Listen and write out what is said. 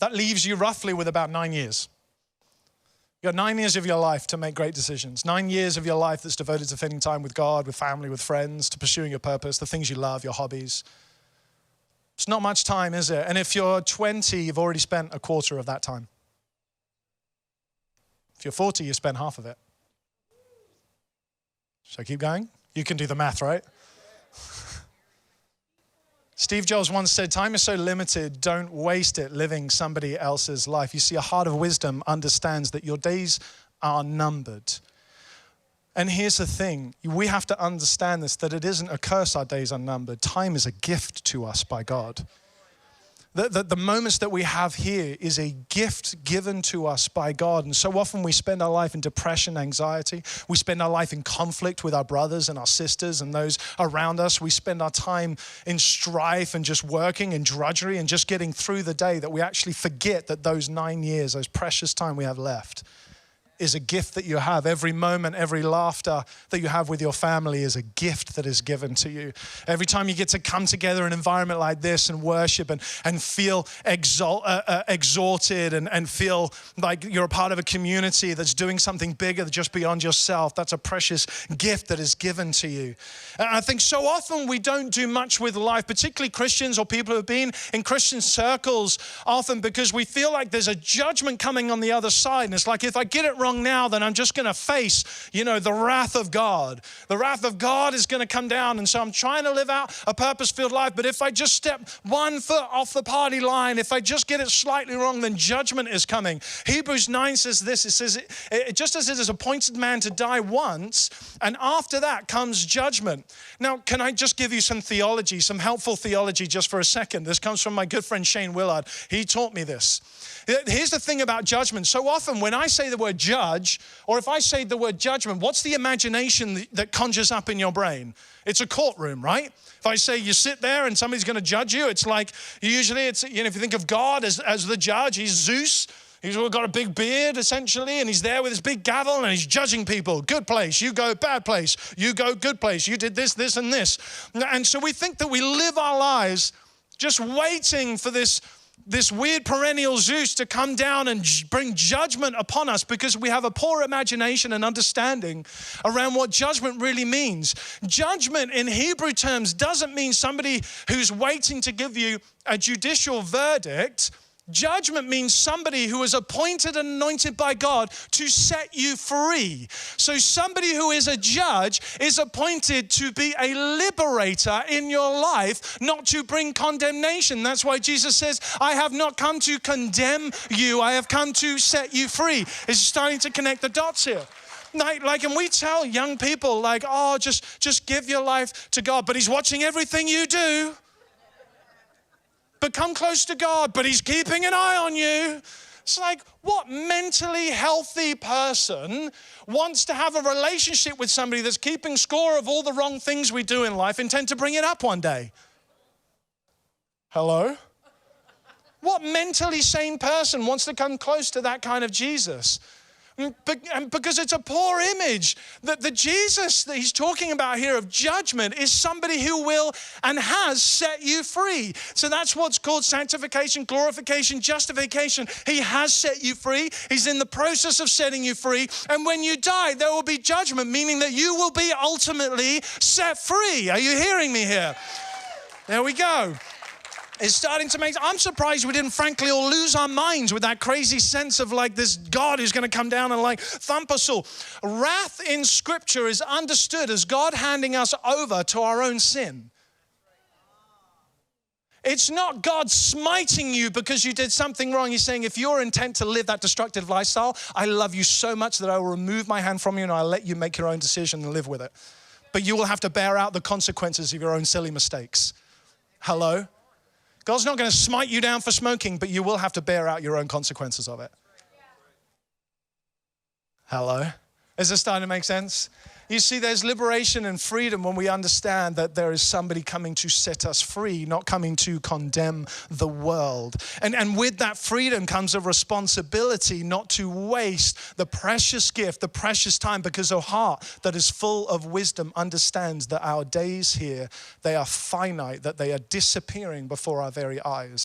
That leaves you roughly with about 9 years. You've got 9 years of your life to make great decisions. 9 years of your life that's devoted to spending time with God, with family, with friends, to pursuing your purpose, the things you love, your hobbies. It's not much time, is it? And if you're 20, you've already spent a quarter of that time. If you're 40, you spent half of it. Should I keep going? You can do the math, right? Steve Jobs once said, time is so limited, don't waste it living somebody else's life. You see, a heart of wisdom understands that your days are numbered. And here's the thing, we have to understand this, that it isn't a curse our days are numbered. Time is a gift to us by God. The moments that we have here is a gift given to us by God. And so often we spend our life in depression, anxiety. We spend our life in conflict with our brothers and our sisters and those around us. We spend our time in strife and just working and drudgery and just getting through the day, that we actually forget that those 9 years, those precious time we have left, is a gift that you have. Every moment, every laughter that you have with your family is a gift that is given to you. Every time you get to come together in an environment like this and worship and feel exalted and feel like you're a part of a community that's doing something bigger just beyond yourself, that's a precious gift that is given to you. And I think so often we don't do much with life, particularly Christians or people who have been in Christian circles often, because we feel like there's a judgment coming on the other side. And it's like, if I get it wrong now, then I'm just going to face, the wrath of God. The wrath of God is going to come down. And so I'm trying to live out a purpose-filled life. But if I just step 1 foot off the party line, if I just get it slightly wrong, then judgment is coming. Hebrews 9 says this. It says, just as it is appointed man to die once, and after that comes judgment. Now, can I just give you some theology, some helpful theology just for a second? This comes from my good friend Shane Willard. He taught me this. Here's the thing about judgment. So often when I say the word judge, or if I say the word judgment, what's the imagination that conjures up in your brain? It's a courtroom, right? If I say you sit there and somebody's going to judge you, it's like, usually it's, if you think of God as the judge, he's Zeus. He's got a big beard, essentially, and he's there with his big gavel, and he's judging people. Good place, you go, bad place. You go, good place. You did this, this, and this. And so we think that we live our lives just waiting for this weird perennial Zeus to come down and bring judgment upon us, because we have a poor imagination and understanding around what judgment really means. Judgment in Hebrew terms doesn't mean somebody who's waiting to give you a judicial verdict. Judgment means somebody who is appointed and anointed by God to set you free. So somebody who is a judge is appointed to be a liberator in your life, not to bring condemnation. That's why Jesus says, I have not come to condemn you, I have come to set you free. It's starting to connect the dots here. And we tell young people, just give your life to God, but he's watching everything you do. But come close to God, but he's keeping an eye on you. It's like, what mentally healthy person wants to have a relationship with somebody that's keeping score of all the wrong things we do in life, intend to bring it up one day? Hello? What mentally sane person wants to come close to that kind of Jesus? Because it's a poor image. The Jesus that he's talking about here of judgment is somebody who will and has set you free. So that's what's called sanctification, glorification, justification. He has set you free. He's in the process of setting you free. And when you die, there will be judgment, meaning that you will be ultimately set free. Are you hearing me here? There we go. It's starting to make, I'm surprised we didn't frankly all lose our minds with that crazy sense of this God who's going to come down and thump us all. Wrath in Scripture is understood as God handing us over to our own sin. It's not God smiting you because you did something wrong. He's saying, if you're intent to live that destructive lifestyle, I love you so much that I will remove my hand from you and I'll let you make your own decision and live with it. But you will have to bear out the consequences of your own silly mistakes. Hello? God's not going to smite you down for smoking, but you will have to bear out your own consequences of it. Hello? Is this starting to make sense? You see, there's liberation and freedom when we understand that there is somebody coming to set us free, not coming to condemn the world. And with that freedom comes a responsibility not to waste the precious gift, the precious time, because a heart that is full of wisdom understands that our days here, they are finite, that they are disappearing before our very eyes.